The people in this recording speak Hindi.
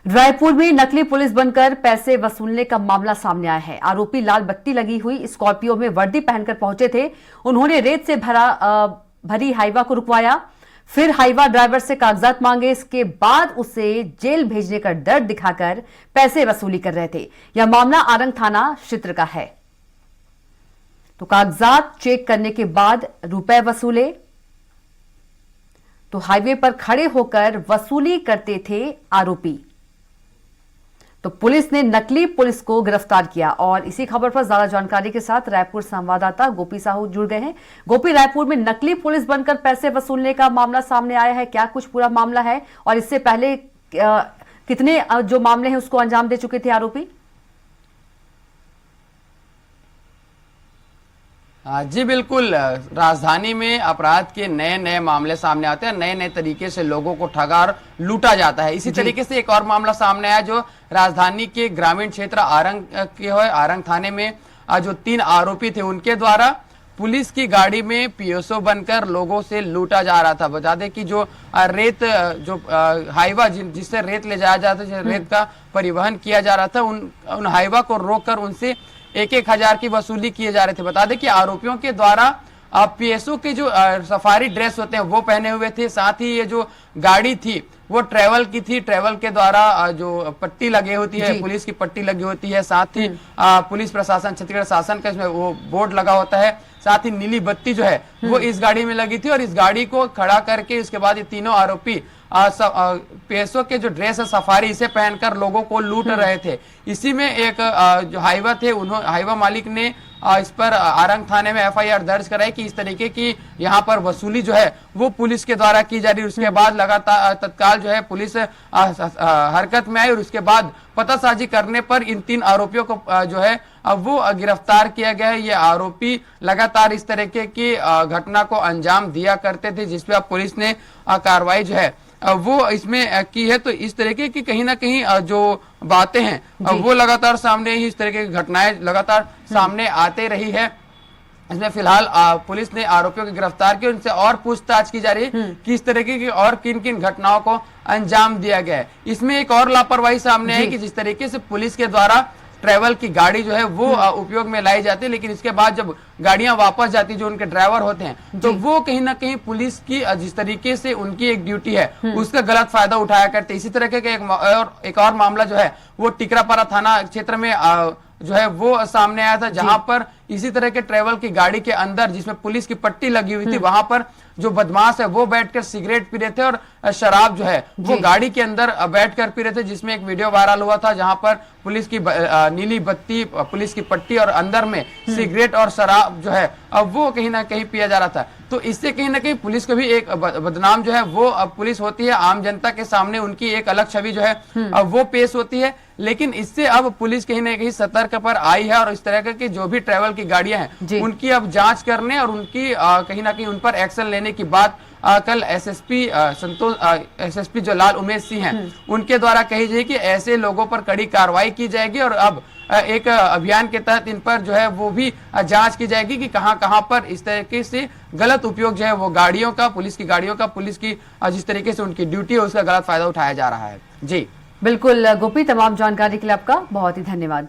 रायपुर में नकली पुलिस बनकर पैसे वसूलने का मामला सामने आया है। आरोपी लाल बत्ती लगी हुई स्कॉर्पियो में वर्दी पहनकर पहुंचे थे। उन्होंने रेत से भरी हाइवा को रुकवाया, फिर हाइवा ड्राइवर से कागजात मांगे। इसके बाद उसे जेल भेजने का डर दिखाकर पैसे वसूली कर रहे थे। यह मामला आरंग थाना क्षेत्र का है। तो कागजात चेक करने के बाद रुपए वसूले, तो हाईवे पर खड़े होकर वसूली करते थे आरोपी। तो पुलिस ने नकली पुलिस को गिरफ्तार किया। और इसी खबर पर ज्यादा जानकारी के साथ रायपुर संवाददाता गोपी साहू जुड़ गए हैं। गोपी, रायपुर में नकली पुलिस बनकर पैसे वसूलने का मामला सामने आया है, क्या कुछ पूरा मामला है और इससे पहले कितने जो मामले हैं उसको अंजाम दे चुके थे आरोपी? जी बिल्कुल, राजधानी में अपराध के नए नए मामले सामने आते हैं, नए नए तरीके से लोगों को ठगा और लूटा जाता है। इसी तरीके से एक और मामला सामने आया जो राजधानी के ग्रामीण क्षेत्र आरंग के है। आरंग थाने में जो 3 आरोपी थे उनके द्वारा पुलिस की गाड़ी में पीएसओ बनकर लोगों से लूटा जा रहा था। बता दें कि जो रेत हाईवा जिससे रेत ले जाया जाता था, रेत का परिवहन किया जा रहा था, उन हाईवा को रोककर उनसे 1-1 हजार की वसूली किए जा रहे थे। बता दें कि आरोपियों के द्वारा पीएसओ के जो सफारी ड्रेस होते हैं वो पहने हुए थे। साथ ही ये जो गाड़ी थी वो ट्रेवल की थी। ट्रेवल के द्वारा जो पट्टी लगी होती है, पुलिस की पट्टी लगी होती है। साथ ही पुलिस प्रशासन, छत्तीसगढ़ शासन का इसमें वो बोर्ड लगा होता है। साथ ही नीली बत्ती जो है वो इस गाड़ी में लगी थी और इस गाड़ी को खड़ा करके उसके बाद ये तीनों आरोपी पीएसओ के जो ड्रेस है सफारी, इसे पहनकर लोगों को लूट रहे थे। इसी में एक जो हाईवा थे, हाईवा मालिक ने इस पर आरंग थाने में एफआईआर दर्ज कराई कि इस तरीके की यहाँ पर वसूली जो है वो पुलिस के द्वारा की जा रही है। उसके बाद लगातार तत्काल जो है पुलिस हरकत में आई और उसके बाद पतासाजी करने पर इन 3 आरोपियों को जो है वो गिरफ्तार किया गया है। ये आरोपी लगातार इस तरीके की घटना को अंजाम दिया करते थे, जिसपे अब पुलिस ने कार्रवाई जो है वो इसमें की है। तो इस तरीके की कहीं ना कहीं जो बातें हैं वो लगातार सामने ही, इस तरीके की घटनाएं लगातार सामने आते रही है। इसमें फिलहाल पुलिस ने आरोपियों को गिरफ्तार किया, उनसे और पूछताछ की जा रही है कि इस तरीके की और किन किन घटनाओं को अंजाम दिया गया है। इसमें एक और लापरवाही सामने आई कि जिस तरीके से पुलिस के द्वारा ट्रैवल की गाड़ी जो है वो उपयोग में लाई जाती है, लेकिन इसके बाद जब गाड़ियां वापस जाती जो उनके ड्राइवर होते हैं तो वो कहीं ना कहीं पुलिस की जिस तरीके से उनकी एक ड्यूटी है उसका गलत फायदा उठाया करते। इसी तरह के एक और मामला जो है वो टिकरापारा थाना क्षेत्र में जो है वो सामने आया था, जहां पर इसी तरह के ट्रेवल की गाड़ी के अंदर जिसमें पुलिस की पट्टी लगी हुई थी, वहां पर जो बदमाश है वो बैठकर सिगरेट पी रहे थे और शराब जो है वो गाड़ी के अंदर बैठकर पी रहे थे। जिसमें एक वीडियो वायरल हुआ था जहां पर पुलिस की नीली बत्ती, पुलिस की पट्टी और अंदर में सिगरेट और शराब जो है अब वो कहीं ना कहीं पिया जा रहा था। तो इससे कहीं ना कहीं पुलिस को भी एक बदनाम जो है वो अब पुलिस होती है, आम जनता के सामने उनकी एक अलग छवि जो है अब वो पेश होती है। लेकिन इससे अब पुलिस कहीं ना कहीं सतर्क पर आई है और इस तरह की जो भी ट्रैवल की गाड़ियां हैं उनकी अब जांच करने और उनकी कहीं ना कहीं उन पर एक्शन लेने की बात कल एसएसपी जो लाल उमेश सिंह हैं उनके द्वारा कही जाए कि ऐसे लोगों पर कड़ी कार्रवाई की जाएगी और अब एक अभियान के तहत इन पर जो है वो भी जांच की जाएगी कि कहां पर इस तरीके से गलत उपयोग जो है वो गाड़ियों का, पुलिस की गाड़ियों का, पुलिस की जिस तरीके से उनकी ड्यूटी है उसका गलत फायदा उठाया जा रहा है। जी बिल्कुल गोपी, तमाम जानकारी के लिए आपका बहुत ही धन्यवाद।